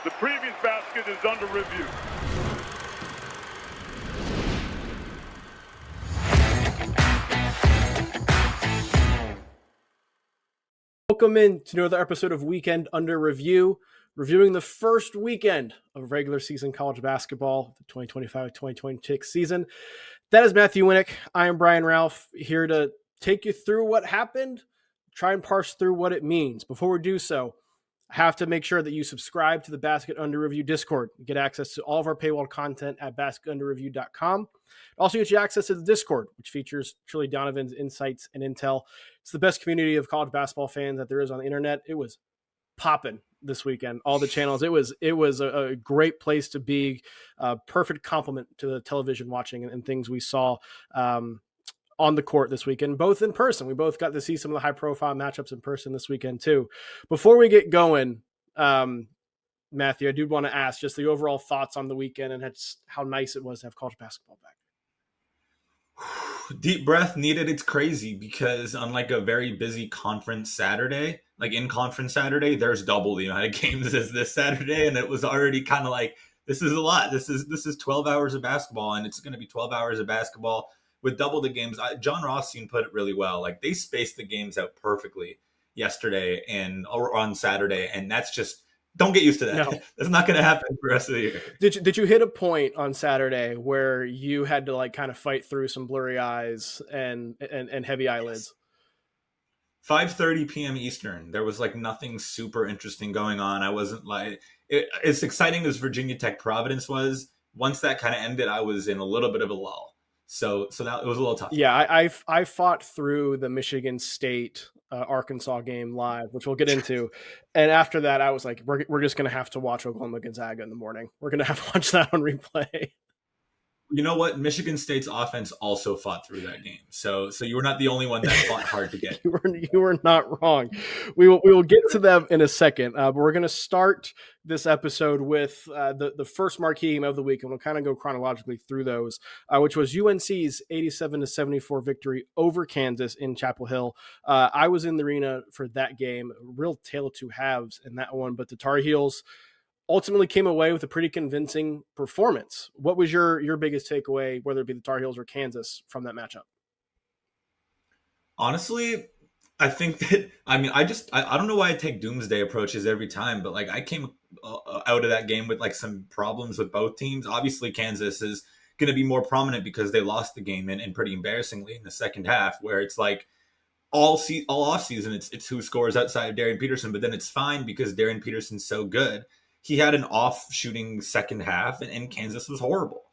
The previous basket is under review. Welcome in to another episode of Weekend Under Review, reviewing the first weekend of regular season college basketball, the 2025-2026 season. That is Matthew Winick. I am Brian Rauf, here to take you through what happened, try and parse through what it means. Before we do so, I have to make sure that you subscribe to the Basket Under Review Discord. You get access to all of our paywall content at basketunderreview.com. Also get you access to the Discord, which features Shirley Donovan's insights and intel. It's the best community of college basketball fans that there is on the internet. It was popping this weekend, all the channels. It was a great place to be, a perfect complement to the television watching and things we saw on the court this weekend, both in person. We both got to see some of the high profile matchups in person this weekend too. Before we get going, Matthew, I do want to ask just the overall thoughts on the weekend and how nice it was to have college basketball back. Deep breath needed. It's crazy because unlike a very busy conference Saturday, like in conference Saturday, there's double the amount of games as this Saturday. And it was already kind of like, this is a lot. This is 12 hours of basketball, and it's going to be 12 hours of basketball with double the games. John Rothstein put it really well. Like, they spaced the games out perfectly yesterday or on Saturday. And that's just, don't get used to that. No. That's not going to happen for the rest of the year. Did you hit a point on Saturday where you had to like kind of fight through some blurry eyes and heavy eyelids? 5:30 p.m. Eastern. There was like nothing super interesting going on. I wasn't like as exciting as Virginia Tech Providence was. Once that kind of ended, I was in a little bit of a lull. So that it was a little tough. Yeah, I fought through the Michigan State Arkansas game live, which we'll get into. And after that, I was like, we're just going to have to watch Oklahoma Gonzaga in the morning. We're going to have to watch that on replay. You know what? Michigan State's offense also fought through that game. So you were not the only one that fought hard to get. You were not wrong. We will get to them in a second. But we're going to start this episode with the first marquee game of the week, and we'll kind of go chronologically through those, which was UNC's 87-74 victory over Kansas in Chapel Hill. I was in the arena for that game. A real tale of two halves in that one, but the Tar Heels ultimately came away with a pretty convincing performance. What was your biggest takeaway, whether it be the Tar Heels or Kansas, from that matchup? Honestly, I think that, I don't know why I take doomsday approaches every time, but like I came out of that game with like some problems with both teams. Obviously, Kansas is going to be more prominent because they lost the game and pretty embarrassingly in the second half, where it's like all off season, it's who scores outside of Darian Peterson, but then it's fine because Darian Peterson's so good. He had an off shooting second half, and Kansas was horrible.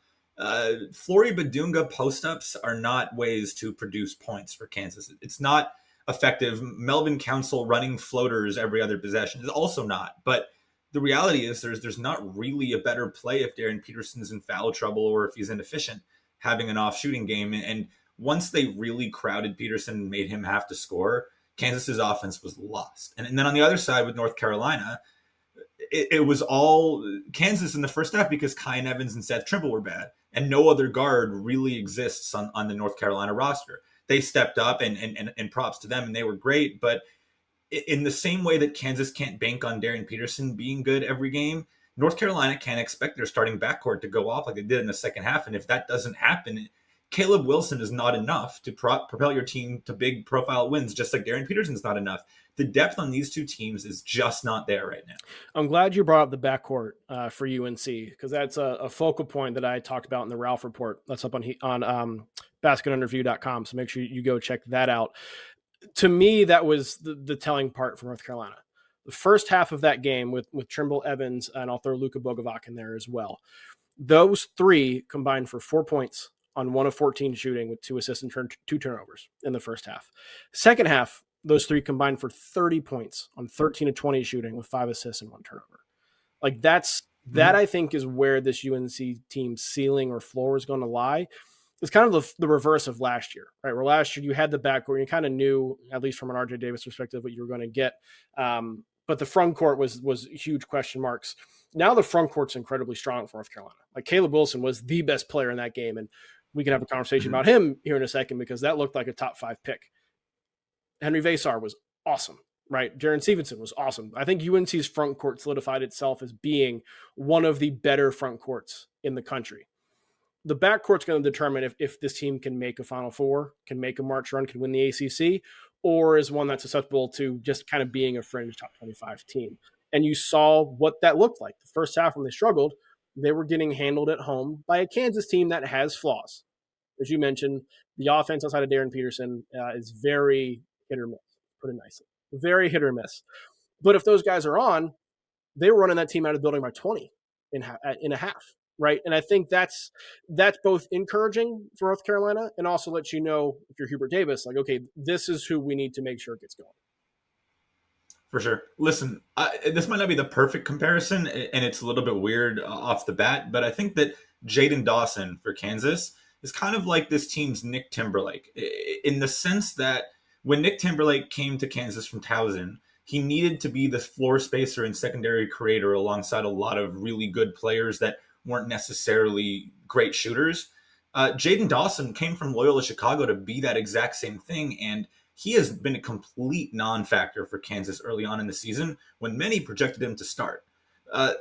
Flory Badunga post-ups are not ways to produce points for Kansas. It's not effective. Melvin Council running floaters every other possession is also not. But the reality is there's not really a better play if Darian Peterson's in foul trouble or if he's inefficient having an off shooting game. And once they really crowded Peterson and made him have to score, Kansas's offense was lost. And then on the other side with North Carolina, it was all Kansas in the first half because Kyan Evans and Seth Trimble were bad, and no other guard really exists on the North Carolina roster. They stepped up and props to them, and they were great. But in the same way that Kansas can't bank on Darian Peterson being good every game, North Carolina can't expect their starting backcourt to go off like they did in the second half. And if that doesn't happen, Caleb Wilson is not enough to propel your team to big profile wins, just like Darian Peterson is not enough. The depth on these two teams is just not there right now. I'm glad you brought up the backcourt for UNC, because that's a focal point that I talked about in the Rauf report. That's up on basketunderreview.com. So make sure you go check that out. To me, that was the telling part for North Carolina. The first half of that game with Trimble, Evans, and I'll throw Luka Bogovac in there as well. Those three combined for 4 points on 1 of 14 shooting with 2 assists and 2 turnovers in the first half. Second half, those three combined for 30 points on 13 of 20 shooting with 5 assists and 1 turnover. Like that I think is where this UNC team's ceiling or floor is going to lie. It's kind of the reverse of last year, right? Where last year you had the backcourt and you kind of knew, at least from an RJ Davis perspective, what you were going to get. But the front court was huge question marks. Now the front court's incredibly strong for North Carolina. Like Caleb Wilson was the best player in that game, and we can have a conversation about him here in a second because that looked like a top 5 pick. Henry Vasar was awesome right? Jaren Stevenson was awesome. I think UNC's front court solidified itself as being one of the better front courts in the country. The backcourt's going to determine if this team can make a Final Four, can make a March run, can win the ACC, or is one that's susceptible to just kind of being a fringe top 25 team. And you saw what that looked like. The first half when they struggled, they were getting handled at home by a Kansas team that has flaws. As you mentioned, the offense outside of Darren Peterson is very hit or miss, put it nicely. Very hit or miss. But if those guys are on, they were running that team out of the building by 20 in a half, right? And I think that's both encouraging for North Carolina and also lets you know, if you're Hubert Davis, like, okay, this is who we need to make sure it gets going. For sure. Listen, this might not be the perfect comparison, and it's a little bit weird off the bat, but I think that Jaden Dawson for Kansas is kind of like this team's Nick Timberlake, in the sense that when Nick Timberlake came to Kansas from Towson, he needed to be the floor spacer and secondary creator alongside a lot of really good players that weren't necessarily great shooters. Jaden Dawson came from Loyola Chicago to be that exact same thing, and he has been a complete non-factor for Kansas early on in the season when many projected him to start.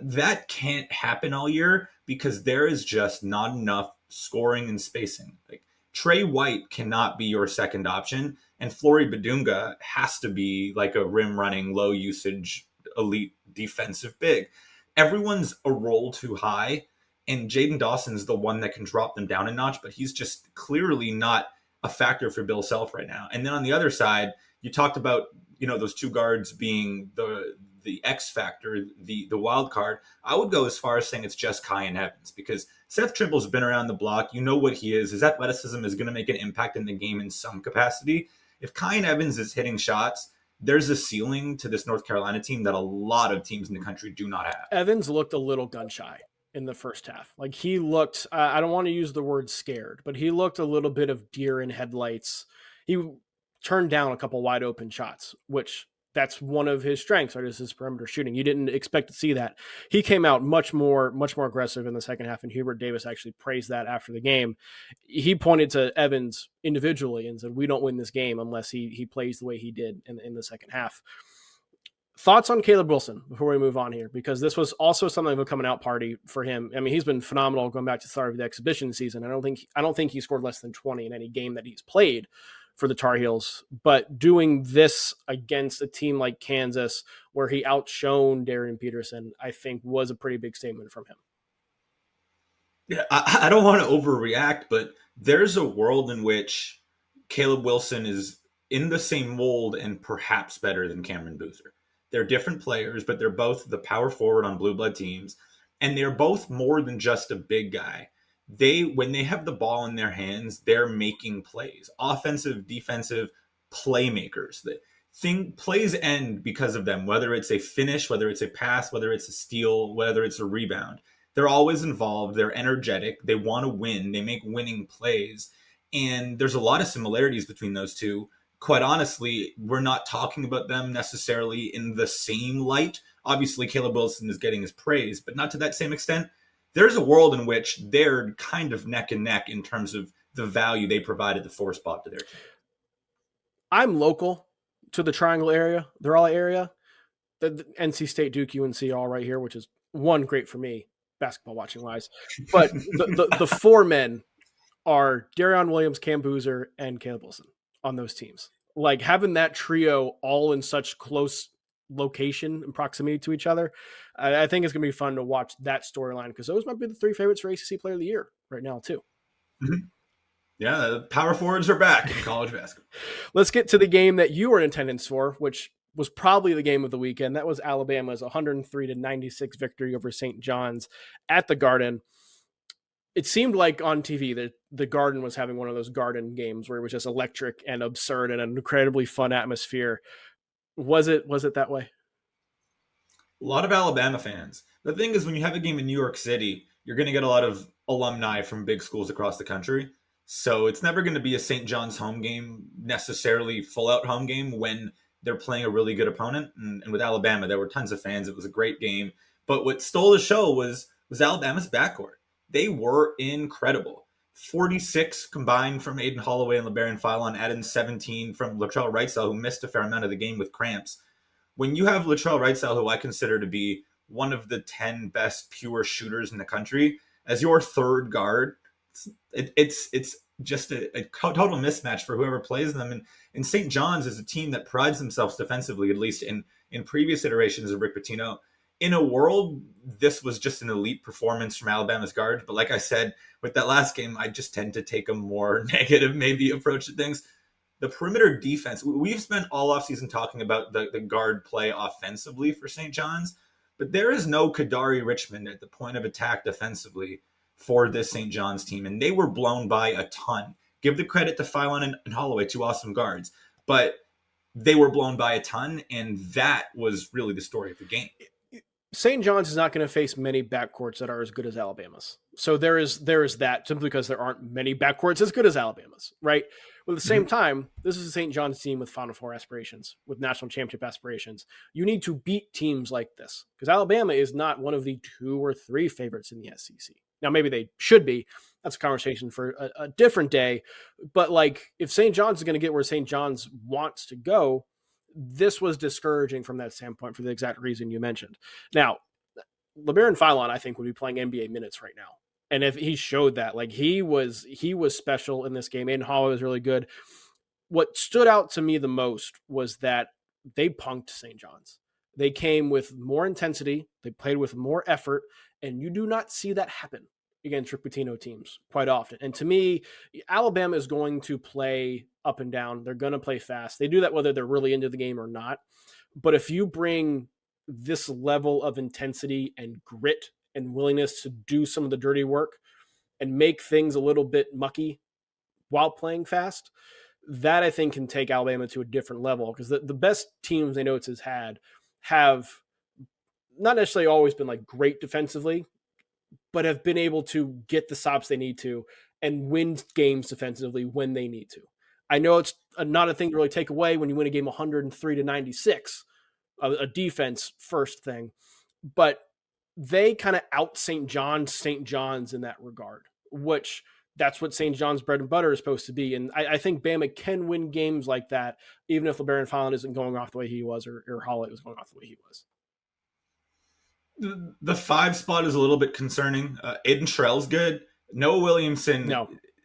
That can't happen all year because there is just not enough scoring and spacing. Like, Trey White cannot be your second option, and Flory Badunga has to be like a rim-running, low-usage, elite defensive big. Everyone's a roll too high, and Jaden Dawson's the one that can drop them down a notch, but he's just clearly not a factor for Bill Self right now. And then on the other side, you talked about, those two guards being the X factor, the wild card. I would go as far as saying it's just Kyan Evans, because Seth Trimble's been around the block. You know what he is. His athleticism is going to make an impact in the game in some capacity. If Kyan Evans is hitting shots, there's a ceiling to this North Carolina team that a lot of teams in the country do not have. Evans looked a little gun shy in the first half. Like, he looked, I don't want to use the word scared, but he looked a little bit of deer in headlights. He turned down a couple wide open shots, which that's one of his strengths, right? Is his perimeter shooting. You didn't expect to see that. He came out much more aggressive in the second half, and Hubert Davis actually praised that after the game. He pointed to Evans individually and said, we don't win this game unless he plays the way he did in the second half. Thoughts on Caleb Wilson before we move on here, because this was also something of a coming out party for him. I mean, he's been phenomenal going back to the start of the exhibition season. I don't think he scored less than 20 in any game that he's played for the Tar Heels, but doing this against a team like Kansas where he outshone Darren Peterson, I think was a pretty big statement from him. Yeah, I don't want to overreact, but there's a world in which Caleb Wilson is in the same mold and perhaps better than Cameron Boozer. They're different players, but they're both the power forward on blue blood teams, and they're both more than just a big guy. When they have the ball in their hands, they're making plays, offensive, defensive playmakers. Plays end because of them, whether it's a finish, whether it's a pass, whether it's a steal, whether it's a rebound. They're always involved. They're energetic. They want to win. They make winning plays. And there's a lot of similarities between those two. Quite honestly, we're not talking about them necessarily in the same light. Obviously, Caleb Wilson is getting his praise, but not to that same extent. There's a world in which they're kind of neck and neck in terms of the value they provide at the 4 spot to their team. I'm local to the Triangle area, the Raleigh area. The NC State, Duke, UNC, all right here, which is one great for me, basketball watching wise. But the 4 men are Darion Williams, Cam Boozer, and Caleb Wilson on those teams. Like, having that trio all in such close location and proximity to each other, I think it's going to be fun to watch that storyline, because those might be the 3 favorites for ACC Player of the Year right now too. Mm-hmm. Yeah, the power forwards are back in college basketball. Let's get to the game that you were in attendance for, which was probably the game of the weekend. That was Alabama's 103-96 victory over St. John's at the Garden. It seemed like on TV that the Garden was having one of those Garden games where it was just electric and absurd and an incredibly fun atmosphere. Was it that way? A lot of Alabama fans. The thing is, when you have a game in New York City, you're going to get a lot of alumni from big schools across the country. So it's never going to be a St. John's home game, necessarily full-out home game, when they're playing a really good opponent. And with Alabama, there were tons of fans. It was a great game. But what stole the show was Alabama's backcourt. They were incredible. 46 combined from Aiden Holloway and LeBaron Philon, added 17 from Latrell Wrightsell, who missed a fair amount of the game with cramps. when you have Latrell Wrightsell, who I consider to be one of the 10 best pure shooters in the country, as your third guard, it's just a total mismatch for whoever plays them. And St. John's is a team that prides themselves defensively, at least in previous iterations of Rick Pitino. In a world, this was just an elite performance from Alabama's guard. But like I said, with that last game, I just tend to take a more negative maybe approach to things. The perimeter defense, we've spent all offseason talking about the guard play offensively for St. John's, but there is no Kadari Richmond at the point of attack defensively for this St. John's team, and they were blown by a ton. Give the credit to Philon and Holloway, two awesome guards, but they were blown by a ton, and that was really the story of the game. St. John's is not going to face many backcourts that are as good as Alabama's. So there is that, simply because there aren't many backcourts as good as Alabama's, right? But at the same time, this is a St. John's team with Final Four aspirations, with national championship aspirations. You need to beat teams like this, because Alabama is not one of the 2 or 3 favorites in the SEC. Now, maybe they should be. That's a conversation for a different day. But like, if St. John's is going to get where St. John's wants to go, this was discouraging from that standpoint for the exact reason you mentioned. Now, LeBaron Philon, I think, would be playing NBA minutes right now. And if he showed that, like, he was special in this game. Aiden Holloway was really good. What stood out to me the most was that they punked St. John's. They came with more intensity. They played with more effort. And you do not see that happen against Rick Pitino teams quite often. And to me, Alabama is going to play up and down. They're going to play fast. They do that whether they're really into the game or not. But if you bring this level of intensity and grit and willingness to do some of the dirty work and make things a little bit mucky while playing fast, that I think can take Alabama to a different level, because the best teams they know it's had have not necessarily always been like great defensively, but have been able to get the stops they need to and win games defensively when they need to. I know it's not a thing to really take away when you win a game 103-96, a defense first thing, but they kind of out St. John's in that regard, which that's what St. John's bread and butter is supposed to be. And I think Bama can win games like that, even if LeBaron Philon isn't going off the way he was, or Holloway was going off the way he was. The 5 spot is a little bit concerning. Aiden Shrell's good. Noah Williamson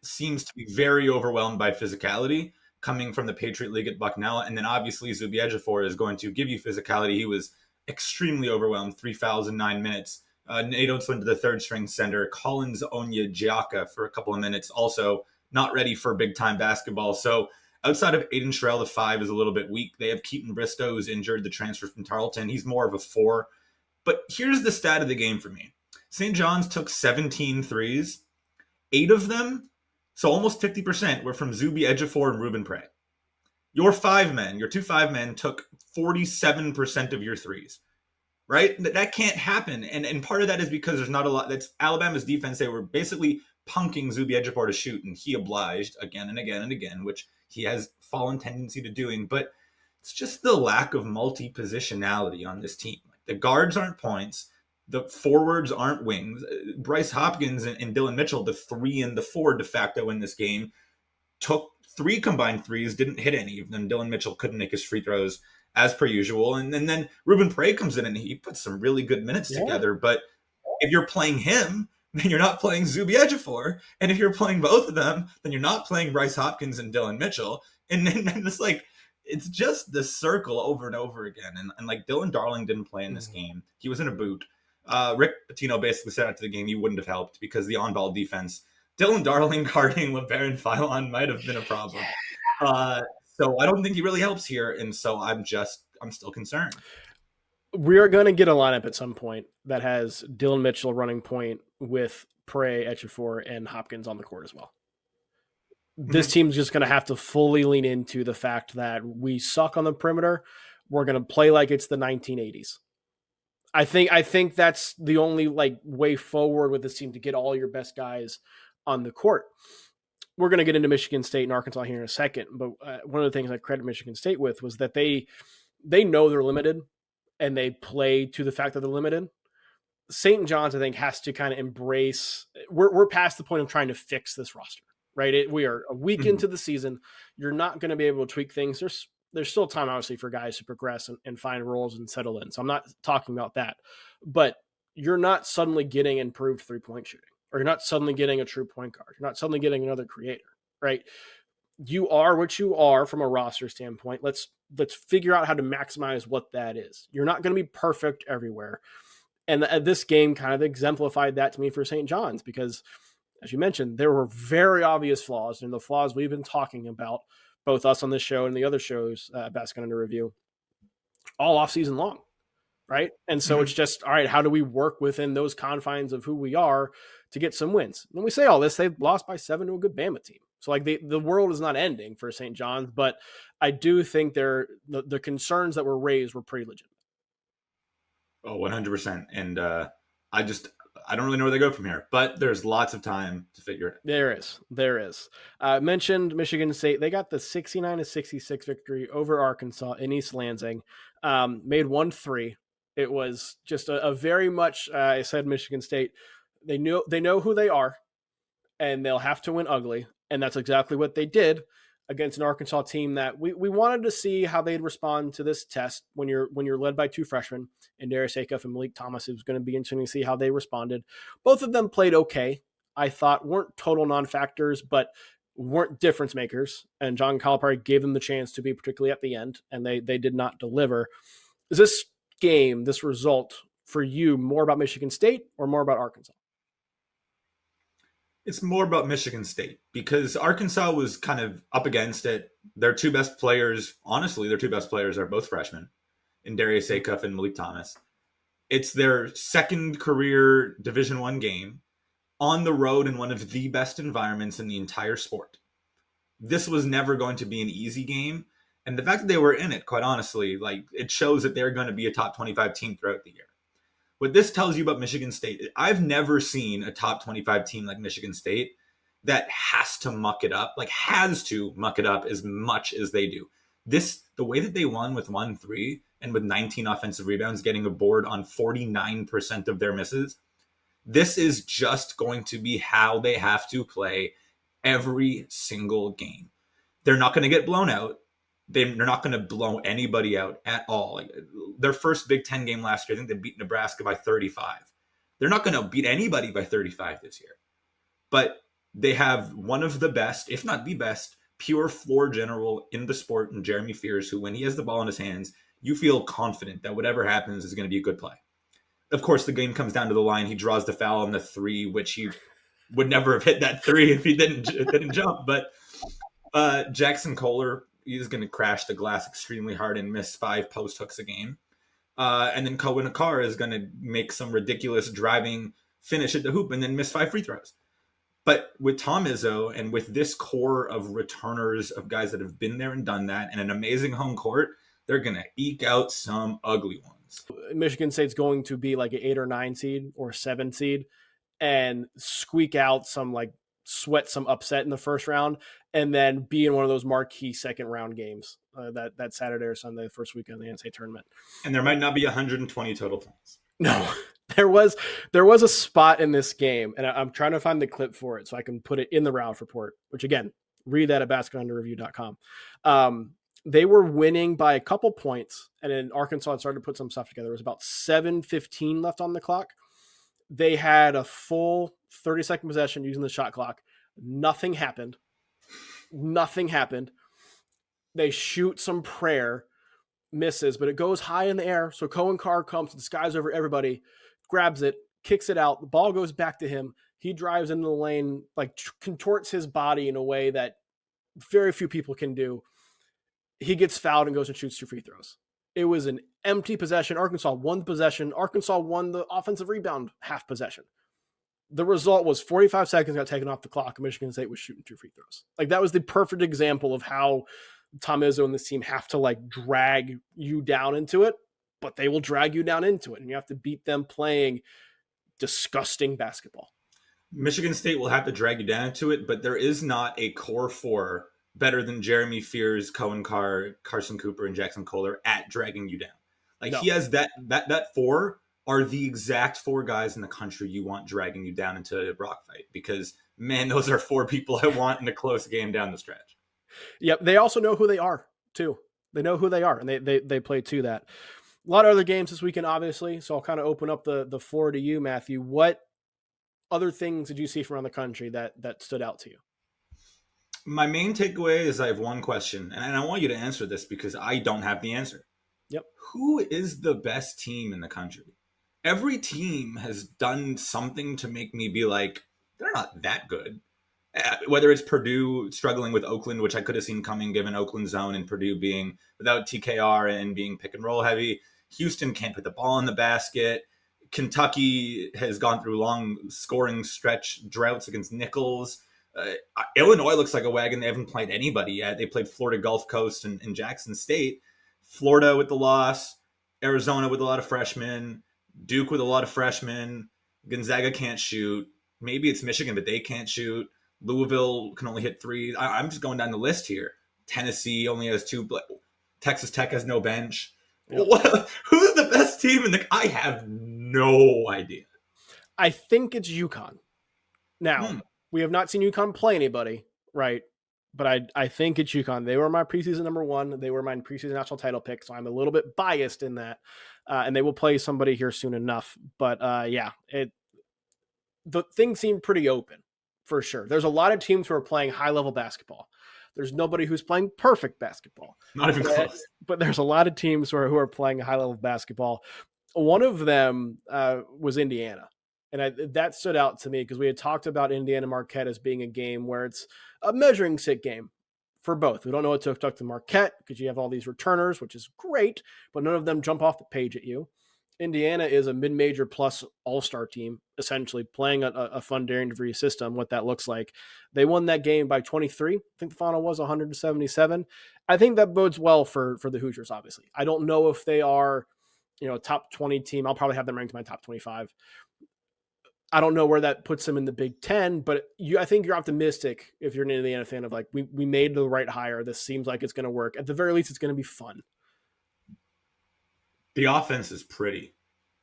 seems to be very overwhelmed by physicality coming from the Patriot League at Bucknell. And then obviously Zuby Ejiofor is going to give you physicality. He was extremely overwhelmed, 3 fouls in 9 minutes. Nate Oates went to the third string center. Collins Onyedjiaka for a couple of minutes, also not ready for big time basketball. So outside of Aiden Shrell, the 5 is a little bit weak. They have Keaton Bristow, who's injured, the transfer from Tarleton. He's more of a 4. But here's the stat of the game for me. St. John's took 17 threes. 8 of them, so almost 50%, were from Zuby Ejiofor and Ruben Prey. Your 2 5-men took 47% of your threes, right? That can't happen. And part of that is because there's not a lot. That's Alabama's defense. They were basically punking Zuby Ejiofor to shoot, and he obliged again and again and again, which he has fallen tendency to doing. But it's just the lack of multi-positionality on this team. The guards aren't points. The forwards aren't wings. Bryce Hopkins and Dylan Mitchell, the 3 and the 4 de facto in this game, took 3 combined threes, didn't hit any of them. Dylan Mitchell couldn't make his free throws as per usual. And then Ruben Prey comes in and he puts some really good minutes together. But if you're playing him, then you're not playing Zuby Ejiofor. And if you're playing both of them, then you're not playing Bryce Hopkins and Dylan Mitchell. And then it's like, it's just this circle over and over again. And like Dylan Darling didn't play in this game. He was in a boot. Rick Pitino basically said after the game he wouldn't have helped because the on-ball defense. Dylan Darling guarding LeBaron Philon might have been a problem. So I don't think he really helps here. And so I'm still concerned. We are going to get a lineup at some point that has Dylan Mitchell running point with Prey, Ejiofor, and Hopkins on the court as well. This team's just going to have to fully lean into the fact that we suck on the perimeter. We're going to play like it's the 1980s. I think that's the only way forward with this team to get all your best guys on the court. We're going to get into Michigan State and Arkansas here in a second, but one of the things I credit Michigan State with was that they know they're limited and they play to the fact that they're limited. St. John's, I think, has to kind of embrace. We're past the point of trying to fix this roster. Right. We are a week into the season. You're not going to be able to tweak things. There's there's still time, obviously, for guys to progress and find roles and settle in. So I'm not talking about that. But you're not suddenly getting improved 3-point shooting, or you're not suddenly getting a true point guard. You're not suddenly getting another creator, right? You are what you are from a roster standpoint. Let's figure out how to maximize what that is. You're not going to be perfect everywhere. And this game kind of exemplified that to me for St. John's, because, as you mentioned, there were very obvious flaws, and the flaws we've been talking about, both us on this show and the other shows, Basketball Under Review, all off season long, right? And so it's just, all right, how do we work within those confines of who we are to get some wins? When we say all this, they lost by 7 to a good Bama team. So like the world is not ending for St. John's, but I do think the concerns that were raised were pretty legitimate. Oh, 100%. And I don't really know where they go from here, but there's lots of time to figure it out. There is. Mentioned Michigan State. They got the 69-66 victory over Arkansas in East Lansing. Made 1-3. It was just a very much, I said Michigan State, they know who they are, and they'll have to win ugly. And that's exactly what they did against an Arkansas team that we wanted to see how they'd respond to this test when you're led by 2 freshmen, and Darius Acuff and Malik Thomas. It was going to be interesting to see how they responded. Both of them played okay. I thought weren't total non-factors, but weren't difference makers. And John Calipari gave them the chance to be, particularly at the end, and they did not deliver. Is this game, this result, for you more about Michigan State or more about Arkansas? It's more about Michigan State, because Arkansas was kind of up against it. Their 2 best players, honestly, their 2 best players are both freshmen, in Darius Acuff and Malik Thomas. It's their second career Division I game on the road in one of the best environments in the entire sport. This was never going to be an easy game. And the fact that they were in it, quite honestly, like, it shows that they're going to be a top 25 team throughout the year. What this tells you about Michigan State, I've never seen a top 25 team like Michigan State that has to muck it up as much as they do. The way that they won with 1-3 and with 19 offensive rebounds, getting a board on 49% of their misses, this is just going to be how they have to play every single game. They're not going to get blown out. They're not going to blow anybody out at all. Like, their first Big Ten game last year, I think they beat Nebraska by 35. They're not going to beat anybody by 35 this year. But they have one of the best, if not the best, pure floor general in the sport in Jeremy Fears, who, when he has the ball in his hands, you feel confident that whatever happens is going to be a good play. Of course, the game comes down to the line. He draws the foul on the 3, which he would never have hit that 3 if he didn't jump. But Jackson Kohler, he's going to crash the glass extremely hard and miss 5 post hooks a game. And then Cohen Akar is going to make some ridiculous driving finish at the hoop and then miss 5 free throws. But with Tom Izzo and with this core of returners, of guys that have been there and done that, and an amazing home court, they're going to eke out some ugly ones. Michigan State's going to be like an 8 or 9 seed or 7 seed and squeak out some, like, sweat some upset in the first round, and then be in one of those marquee second round games that Saturday or Sunday, the first weekend of the NCAA tournament. And there might not be 120 total points. No, there was a spot in this game, and I'm trying to find the clip for it so I can put it in the Rauf report, which, again, read that at basketballunderreview.com. They were winning by a couple points, and then Arkansas had started to put some stuff together. There was about 7:15 left on the clock. They had a full 30-second possession using the shot clock. Nothing happened. They shoot some prayer, misses, but it goes high in the air. So Cohen Carr comes to the skies over everybody, grabs it, kicks it out. The ball goes back to him. He drives into the lane, like, contorts his body in a way that very few people can do. He gets fouled and goes and shoots 2 free throws. It was an empty possession. Arkansas won the possession. Arkansas won the offensive rebound half possession. The result was 45 seconds got taken off the clock, and Michigan State was shooting 2 free throws. Like, that was the perfect example of how Tom Izzo and this team have to, like, drag you down into it, but they will drag you down into it, and you have to beat them playing disgusting basketball. Michigan State will have to drag you down into it, but there is not a core 4 better than Jeremy Fears, Cohen Carr, Carson Cooper, and Jackson Kohler at dragging you down. Like, no. He has that 4 are the exact 4 guys in the country you want dragging you down into a rock fight, because, man, those are 4 people I want in a close game down the stretch. Yep. They also know who they are too. They know who they are, and they play to that. A lot of other games this weekend, obviously. So I'll kind of open up the floor to you, Matthew. What other things did you see from around the country that stood out to you? My main takeaway is I have one question, and I want you to answer this because I don't have the answer. Yep. Who is the best team in the country? Every team has done something to make me be like, they're not that good. Whether it's Purdue struggling with Oakland, which I could have seen coming given Oakland's zone and Purdue being without TKR and being pick and roll heavy. Houston can't put the ball in the basket. Kentucky has gone through long scoring stretch droughts against Nichols. Illinois looks like a wagon. They haven't played anybody yet. They played Florida Gulf Coast and Jackson State. Florida with the loss. Arizona with a lot of freshmen. Duke with a lot of freshmen. Gonzaga can't shoot. Maybe it's Michigan, but they can't shoot. Louisville can only hit three. I'm just going down the list here. Tennessee only has two. Texas Tech has no bench. Yep. Who's the best team in the? I have no idea. I think it's UConn. Now, we have not seen UConn play anybody, right? But I think it's UConn. They were my preseason number one. They were my preseason national title pick, so I'm a little bit biased in that. And they will play somebody here soon enough. But the thing seemed pretty open for sure. There's a lot of teams who are playing high-level basketball. There's nobody who's playing perfect basketball. Not even close. But there's a lot of teams who are playing high-level basketball. One of them was Indiana. And that stood out to me because we had talked about Indiana Marquette as being a game where it's a measuring stick game for both. We don't know what to expect to Marquette because you have all these returners, which is great, but none of them jump off the page at you. Indiana is a mid-major plus all-star team, essentially playing a fun daring degree system, what that looks like. They won that game by 23. I think the final was 100-77. I think that bodes well for the Hoosiers, obviously. I don't know if they are, a top 20 team. I'll probably have them ranked in my top 25. I don't know where that puts them in the Big Ten, but I think you're optimistic if you're an Indiana fan of like, we made the right hire. This seems like it's going to work. At the very least, it's going to be fun. The offense is pretty.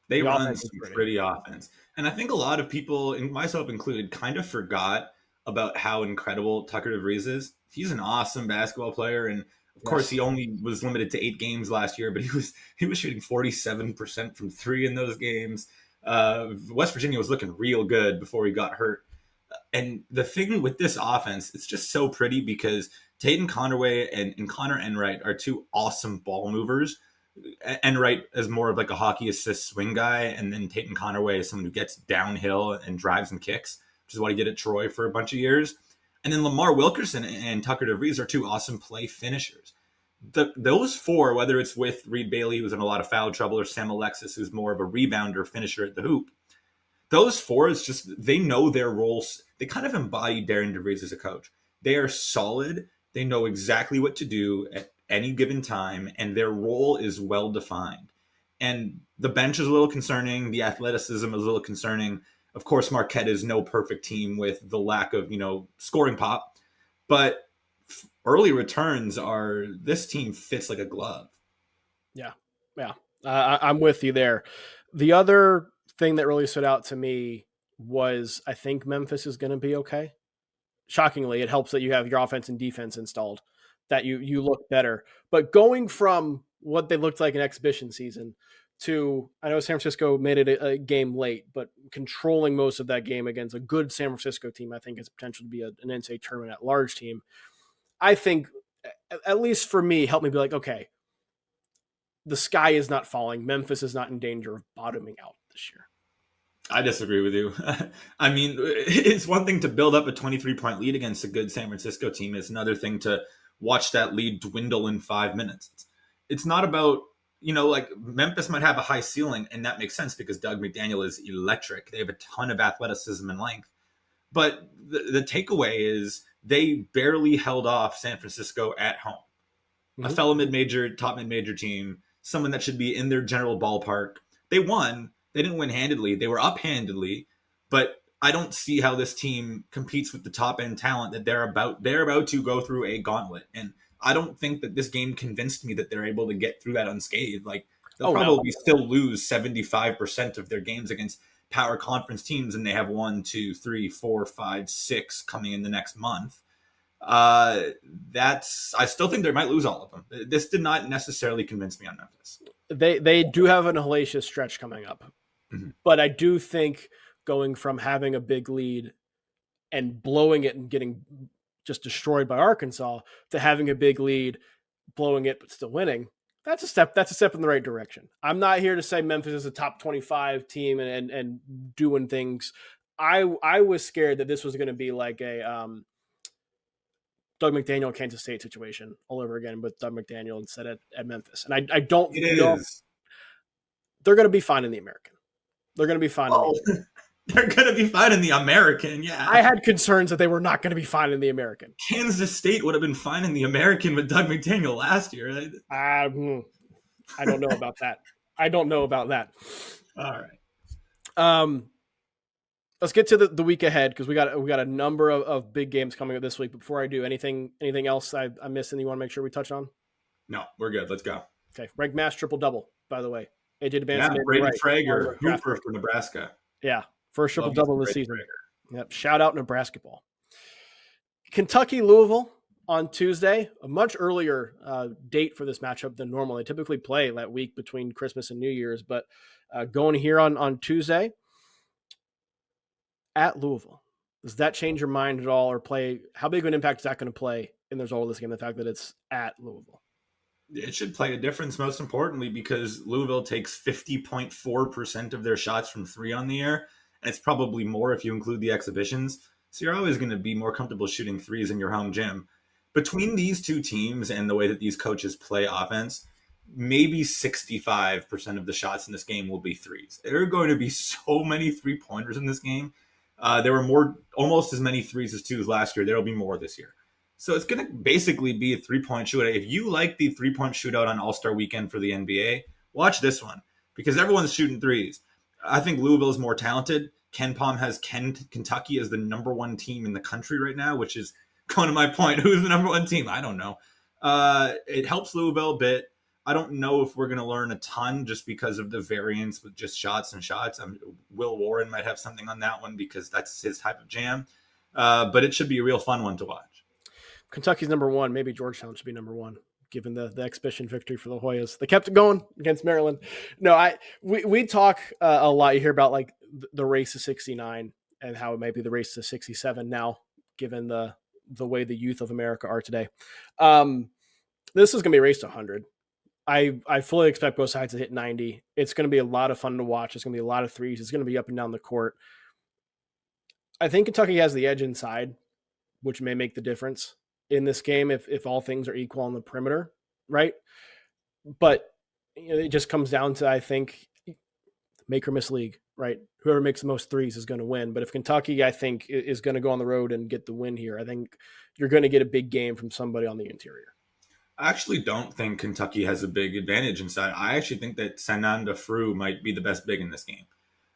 They run some pretty offense. And I think a lot of people, and myself included, kind of forgot about how incredible Tucker DeVries is. He's an awesome basketball player. And of course, he only was limited to 8 games last year, but he was shooting 47% from 3 in those games. West Virginia was looking real good before he got hurt. And the thing with this offense, it's just so pretty because Tatum Conaway and Connor Enright are 2 awesome ball movers. Enright is more of like a hockey assist swing guy, and then Tatum Conaway is someone who gets downhill and drives and kicks, which is what he did at Troy for a bunch of years. And then Lamar Wilkerson and Tucker DeVries are 2 awesome play finishers. Those 4, whether it's with Reed Bailey, who's in a lot of foul trouble, or Sam Alexis, who's more of a rebounder finisher at the hoop, those 4 is just, they know their roles. They kind of embody Darren DeVries as a coach. They are solid. They know exactly what to do at any given time, and their role is well defined. And the bench is a little concerning. The athleticism is a little concerning. Of course, Marquette is no perfect team with the lack of, scoring pop, but early returns are, this team fits like a glove. Yeah. I'm with you there. The other thing that really stood out to me was I think Memphis is going to be okay. Shockingly, it helps that you have your offense and defense installed, that you look better. But going from what they looked like in exhibition season to, I know San Francisco made it a game late, but controlling most of that game against a good San Francisco team, I think has potential to be an NCAA tournament at large team. I think, at least for me, helped me be like, okay, the sky is not falling. Memphis is not in danger of bottoming out this year. I disagree with you. I mean, it's one thing to build up a 23-point lead against a good San Francisco team. It's another thing to watch that lead dwindle in 5 minutes. It's not about, like Memphis might have a high ceiling, and that makes sense because Doug McDaniel is electric. They have a ton of athleticism and length. But the takeaway is they barely held off San Francisco at home. Mm-hmm. A fellow top mid-major team, someone that should be in their general ballpark. They won. They didn't win handedly. They were up handedly, but I don't see how this team competes with the top end talent that they're about to go through a gauntlet. And I don't think that this game convinced me that they're able to get through that unscathed. Like they'll probably still lose 75% of their games against power conference teams, and they have 1, 2, 3, 4, 5, 6 coming in the next month. I still think they might lose all of them. This did not necessarily convince me on Memphis. They do have an hellacious stretch coming up, but I do think going from having a big lead and blowing it and getting just destroyed by Arkansas to having a big lead, blowing it but still winning, that's a step in the right direction. I'm not here to say Memphis is a top 25 team and doing things. I was scared that this was going to be like a Doug McDaniel Kansas State situation all over again with Doug McDaniel instead at Memphis. And I don't know. They're going to be fine in the American. They're going to be fine. They're going to be fine in the American, yeah. I had concerns that they were not going to be fine in the American. Kansas State would have been fine in the American with Doug McDaniel last year. I don't know about that. All right. Let's get to the week ahead because we got a number of big games coming up this week. But before I do, anything else I missed and you want to make sure we touch on? No, we're good. Let's go. Okay. Ranked Mass triple-double, by the way. AJ DeBanson. Yeah, Brady Frager, Hooper for Nebraska. Yeah, first triple-double this season. Yep. Shout out Nebraska ball. Kentucky, Louisville on Tuesday, a much earlier date for this matchup than normal. They typically play that week between Christmas and New Year's, but going here on Tuesday at Louisville. Does that change your mind at all or play? How big of an impact is that going to play in the result of this game, the fact that it's at Louisville? It should play a difference, most importantly, because Louisville takes 50.4% of their shots from three on the year, and it's probably more if you include the exhibitions. So you're always going to be more comfortable shooting threes in your home gym. Between these two teams and the way that these coaches play offense, maybe 65% of the shots in this game will be threes. There are going to be so many three-pointers in this game. There were almost as many threes as twos last year. There will be more this year. So it's going to basically be a three-point shootout. If you like the three-point shootout on All-Star Weekend for the NBA, watch this one because everyone's shooting threes. I think Louisville is more talented. Ken Pom has Kentucky as the number one team in the country right now, which is going to my point. Who's the number one team? I don't know. It helps Louisville a bit. I don't know if we're going to learn a ton just because of the variance with just shots and shots. Will Warren might have something on that one because that's his type of jam. But it should be a real fun one to watch. Kentucky's number one. Maybe Georgetown should be number one, given the exhibition victory for the Hoyas. They kept it going against Maryland. No, we talk a lot. You hear about like the race to 69 and how it might be the race to 67 now, given the way the youth of America are today. This is going to be a race to 100. I fully expect both sides to hit 90. It's going to be a lot of fun to watch. It's going to be a lot of threes. It's going to be up and down the court. I think Kentucky has the edge inside, which may make the difference in this game if all things are equal on the perimeter, right? But it just comes down to, I think, make or miss league, right? Whoever makes the most threes is going to win. But if Kentucky, I think, is going to go on the road and get the win here, I think you're going to get a big game from somebody on the interior. I actually don't think Kentucky has a big advantage inside. I actually think that Sananda Fru might be the best big in this game.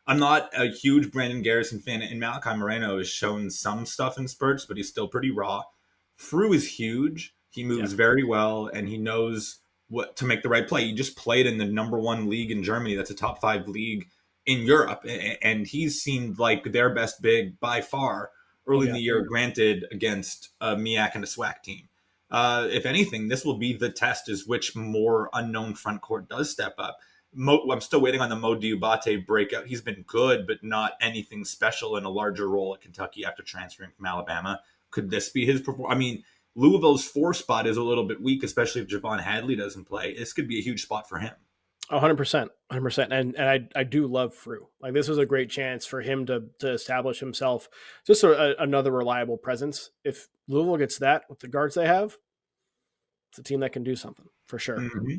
I'm not a huge Brandon Garrison fan, and Malachi Moreno has shown some stuff in spurts, but he's still pretty raw. Fru is huge. He moves very well, and he knows what to make the right play. He just played in the number one league in Germany. That's a top 5 league in Europe, and he's seemed like their best big by far early in the year, granted against a MEAC and a SWAC team. If anything, this will be the test is which more unknown front court does step up. I'm still waiting on the Mo Diabate breakout. He's been good, but not anything special in a larger role at Kentucky after transferring from Alabama. Could this be his performance? I mean, Louisville's 4 spot is a little bit weak, especially if Javon Hadley doesn't play. This could be a huge spot for him. 100%. And I do love Fru. Like, this was a great chance for him to establish himself, just another reliable presence. If Louisville gets that with the guards they have, it's a team that can do something for sure. Mm-hmm.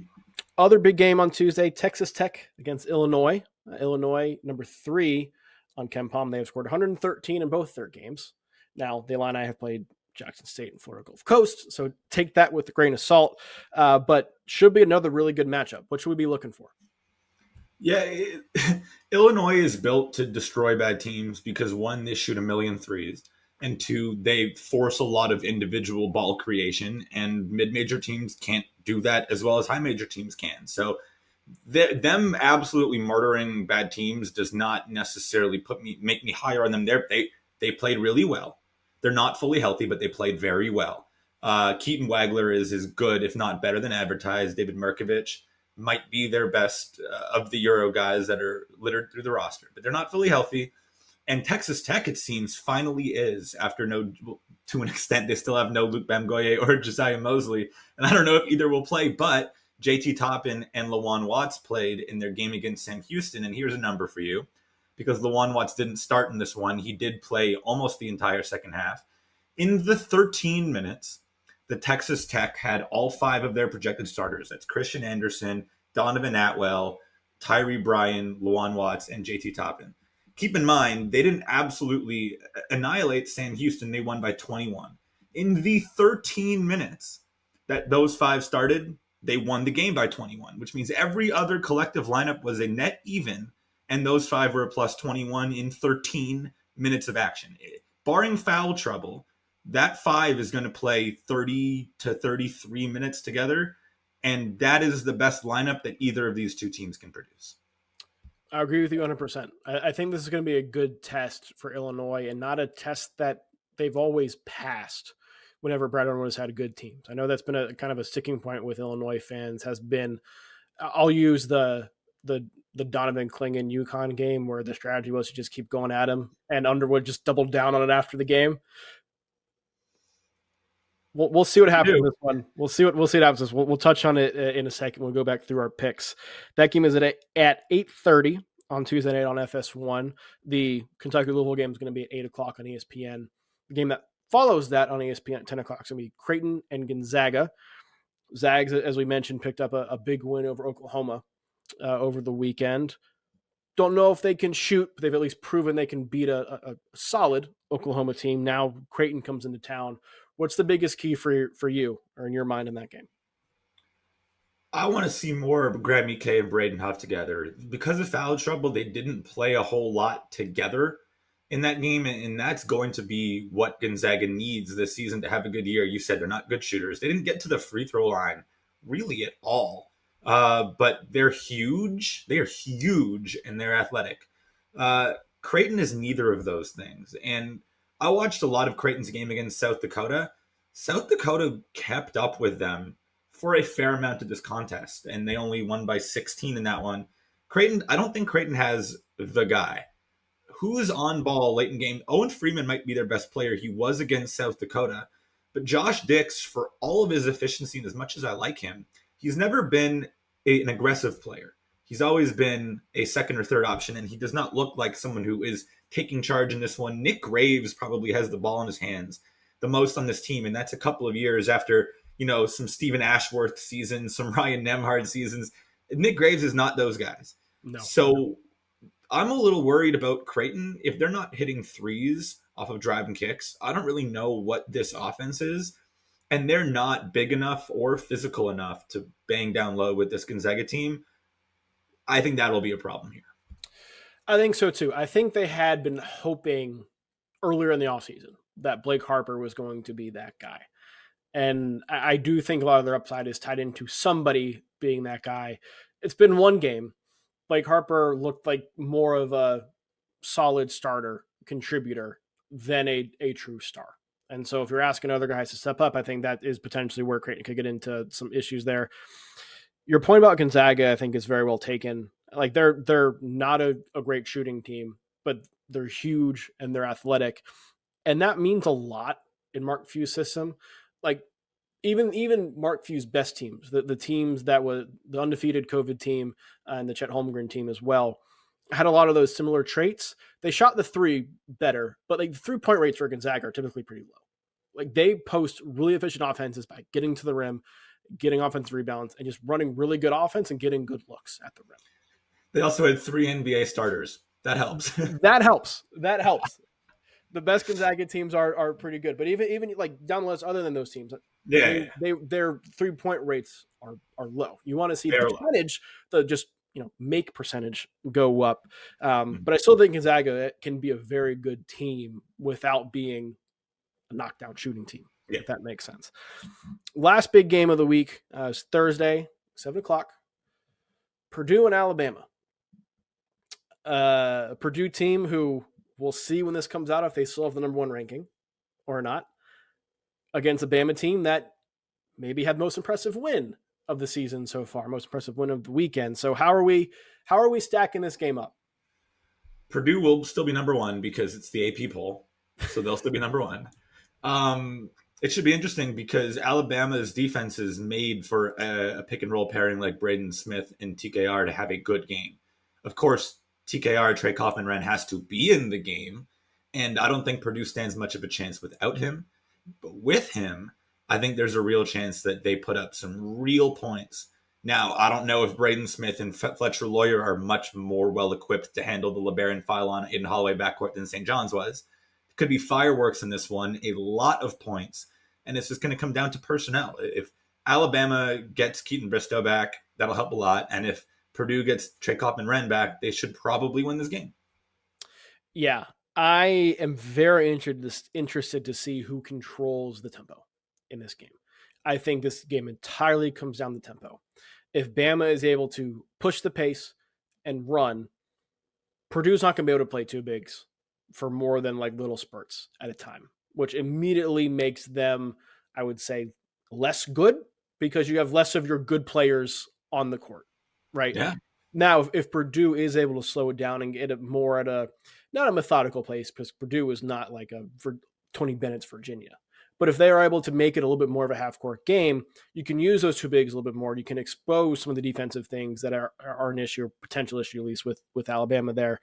Other big game on Tuesday, Texas Tech against Illinois. Illinois, number 3 on KenPom. They have scored 113 in both their games. Now, the Illini have played Jackson State and Florida Gulf Coast, so take that with a grain of salt. But should be another really good matchup. What should we be looking for? Yeah, Illinois is built to destroy bad teams because, 1, they shoot a million threes, and 2, they force a lot of individual ball creation, and mid-major teams can't do that as well as high-major teams can. So them absolutely murdering bad teams does not necessarily make me higher on them. They played really well. They're not fully healthy, but they played very well. Keaton Wagler is as good, if not better than advertised. David Mirkovic might be their best of the Euro guys that are littered through the roster, but they're not fully healthy. And Texas Tech, it seems, finally is, after to an extent, they still have no Luke Bamgoye or Josiah Mosley. And I don't know if either will play, but JT Toppin and Lawan Watts played in their game against Sam Houston. And here's a number for you, because Lawan Watts didn't start in this one. He did play almost the entire second half. In the 13 minutes, the Texas Tech had all 5 of their projected starters. That's Christian Anderson, Donovan Atwell, Tyree Bryan, Lawan Watts, and JT Toppin. Keep in mind, they didn't absolutely annihilate Sam Houston. They won by 21. In the 13 minutes that those 5 started, they won the game by 21, which means every other collective lineup was a net even, and those 5 were a plus 21 in 13 minutes of action. Barring foul trouble, that 5 is going to play 30 to 33 minutes together, and that is the best lineup that either of these two teams can produce. I agree with you 100%. I think this is going to be a good test for Illinois, and not a test that they've always passed whenever Brad Underwood has had good teams. I know that's been a kind of a sticking point with Illinois fans, has been, I'll use the Donovan Clingan UConn game where the strategy was to just keep going at him, and Underwood just doubled down on it after the game. We'll see what happens with this one. We'll see what happens. We'll touch on it in a second. We'll go back through our picks. That game is at 8:30 on Tuesday night on FS1. The Kentucky Louisville game is going to be at 8 o'clock on ESPN. The game that follows that on ESPN at 10 o'clock is going to be Creighton and Gonzaga. Zags, as we mentioned, picked up a big win over Oklahoma over the weekend. Don't know if they can shoot, but they've at least proven they can beat a solid Oklahoma team. Now Creighton comes into town. What's the biggest key for you or in your mind in that game? I want to see more of Graham Ike and Braden Huff together. Because of foul trouble, they didn't play a whole lot together in that game, and that's going to be what Gonzaga needs this season to have a good year. You said they're not good shooters. They didn't get to the free throw line really at all, but they're huge. They are huge, and they're athletic. Creighton is neither of those things, and I watched a lot of Creighton's game against South Dakota. South Dakota kept up with them for a fair amount of this contest, and they only won by 16 in that one. Creighton, I don't think Creighton has the guy. Who's on ball late in game? Owen Freeman might be their best player. He was against South Dakota. But Josh Dix, for all of his efficiency and as much as I like him, he's never been an aggressive player. He's always been a second or third option, and he does not look like someone who is taking charge in this one. Nick Graves probably has the ball in his hands the most on this team, and that's a couple of years after, some Stephen Ashworth seasons, some Ryan Nemhard seasons. Nick Graves is not those guys. No. So I'm a little worried about Creighton. If they're not hitting threes off of driving kicks, I don't really know what this offense is, and they're not big enough or physical enough to bang down low with this Gonzaga team. I think that'll be a problem here. I think so too. I think they had been hoping earlier in the offseason that Blake Harper was going to be that guy. And I do think a lot of their upside is tied into somebody being that guy. It's been one game. Blake Harper looked like more of a solid starter contributor than a true star. And so if you're asking other guys to step up, I think that is potentially where Creighton could get into some issues there. Your point about Gonzaga, I think, is very well taken. Like they're not a great shooting team, but they're huge and they're athletic. And that means a lot in Mark Few's system. Like even Mark Few's best teams, the teams that was the undefeated COVID team and the Chet Holmgren team as well, had a lot of those similar traits. They shot the three better, but like the 3-point rates for Gonzaga are typically pretty low. Like they post really efficient offenses by getting to the rim, getting offensive rebounds, and just running really good offense and getting good looks at the rim. They also had 3 NBA starters. That helps. That helps. The best Gonzaga teams are pretty good, but even like down the list, other than those teams, their 3-point rates are low. You want to see the percentage, make percentage go up. But I still think Gonzaga can be a very good team without being a knockdown shooting team. Yeah. If that makes sense. Last big game of the week is Thursday, 7 o'clock. Purdue and Alabama. A Purdue team who we'll see when this comes out if they still have the number 1 ranking. or not, against a Bama team that maybe had most impressive win of the season so far, most impressive win of the weekend. So how are we stacking this game up? Purdue will still be number one because it's the AP poll, so they'll still be number one. It should be interesting because Alabama's defense is made for a pick and roll pairing like Braden Smith and TKR to have a good game. Of course, TKR, Trey Kaufman-Renn, has to be in the game, and I don't think Purdue stands much of a chance without him. But with him, I think there's a real chance that they put up some real points. Now, I don't know if Braden Smith and Fletcher Lawyer are much more well-equipped to handle the LeBaron Philon Aiden Holloway backcourt than St. John's was. It could be fireworks in this one, a lot of points, and it's just going to come down to personnel. If Alabama gets Keaton Bristow back, that'll help a lot, and if Purdue gets Trey Kaufman-Renn back, they should probably win this game. Yeah, I am very interested to see who controls the tempo in this game. I think this game entirely comes down to tempo. If Bama is able to push the pace and run, Purdue's not going to be able to play two bigs for more than like little spurts at a time, which immediately makes them, I would say, less good because you have less of your good players on the court, right? Yeah. Now, if Purdue is able to slow it down and get it more at not a methodical pace, because Purdue is not like for Tony Bennett's Virginia. But if they are able to make it a little bit more of a half-court game, you can use those two bigs a little bit more. You can expose some of the defensive things that are an issue, or potential issue at least with Alabama there.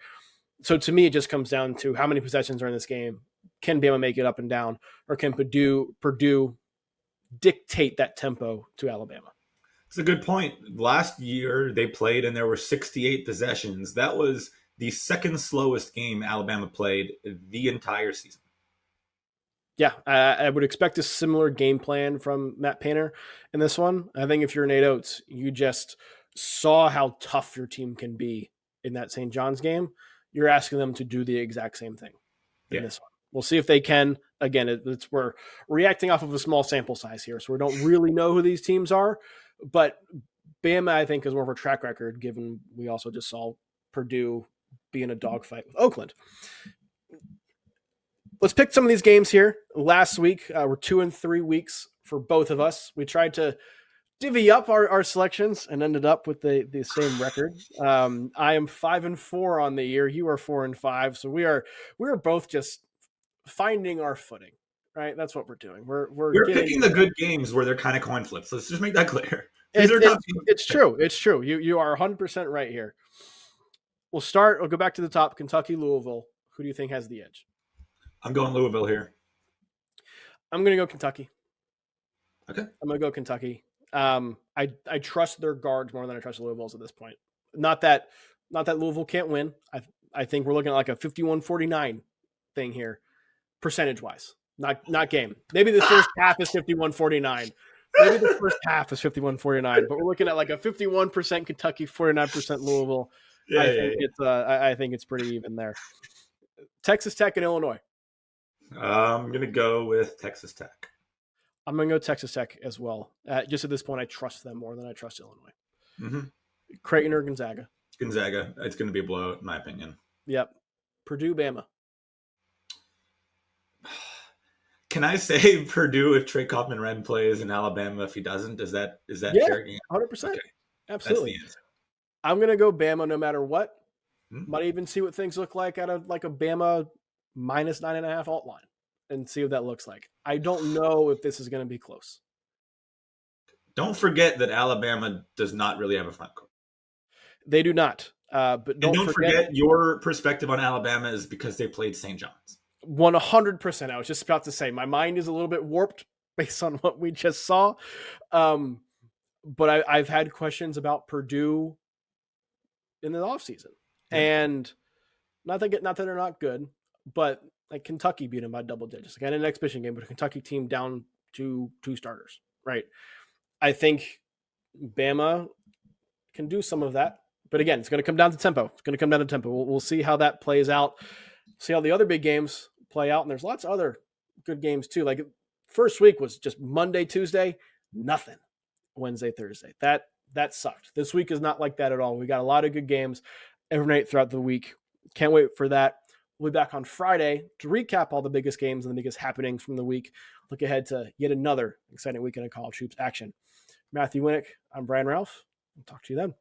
So to me, it just comes down to how many possessions are in this game. Can Bama make it up and down, or can Purdue dictate that tempo to Alabama? It's a good point. Last year they played and there were 68 possessions. That was the second slowest game Alabama played the entire season. Yeah, I would expect a similar game plan from Matt Painter in this one. I think if you're Nate Oates, you just saw how tough your team can be in that St. John's game. You're asking them to do the exact same thing in this one. We'll see if they can. Again, we're reacting off of a small sample size here, so we don't really know who these teams are. But Bama, I think, is more of a track record, given we also just saw Purdue be in a dogfight with Oakland. Let's pick some of these games here. Last week, we're 2 and 3 weeks for both of us. We tried to divvy up our selections and ended up with the same record. I am 5-4 on the year. You are 4-5. So we are both just finding our footing, right? That's what we're doing. We're picking the good games where they're kind of coin flips. Let's just make that clear. It's true. It's true. You are 100% right here. We'll go back to the top. Kentucky, Louisville. Who do you think has the edge? I'm going Louisville here. I'm going to go Kentucky. Okay. I'm going to go Kentucky. I trust their guards more than I trust Louisville's at this point. Not that Louisville can't win. I think we're looking at like a 51-49 thing here, percentage-wise, not game. Maybe the first half is 51-49. Maybe the first half is 51-49, but we're looking at like a 51% Kentucky, 49% Louisville. I think it's pretty even there. Texas Tech and Illinois. I'm going to go with Texas Tech. I'm going to go Texas Tech as well. Just at this point, I trust them more than I trust Illinois. Mm-hmm. Creighton or Gonzaga? Gonzaga. It's going to be a blowout, in my opinion. Yep. Purdue, Bama. Can I say Purdue if Trey Kaufman-Renn plays and Alabama if he doesn't? Is that fair game? 100%. Okay. Absolutely. That's the answer. I'm going to go Bama no matter what. Mm-hmm. Might even see what things look like at a Bama minus 9.5 alt line and see what that looks like. I don't know if this is going to be close. Don't forget that Alabama does not really have a front court. They do not. But don't forget your perspective on Alabama is because they played St. John's. 100%. I was just about to say my mind is a little bit warped based on what we just saw. But I've had questions about Purdue in the offseason. Yeah. And not that they're not good, but like Kentucky beat them by double digits. Again, an exhibition game, but a Kentucky team down to 2 starters, right? I think Bama can do some of that. But again, it's going to come down to tempo. We'll see how that plays out. See how the other big games play out. And there's lots of other good games too. Like first week was just Monday, Tuesday, nothing. Wednesday, Thursday. That sucked. This week is not like that at all. We got a lot of good games every night throughout the week. Can't wait for that. We'll be back on Friday to recap all the biggest games and the biggest happenings from the week. Look ahead to yet another exciting weekend of college hoops action. Matthew Winick, I'm Brian Rauf. I'll talk to you then.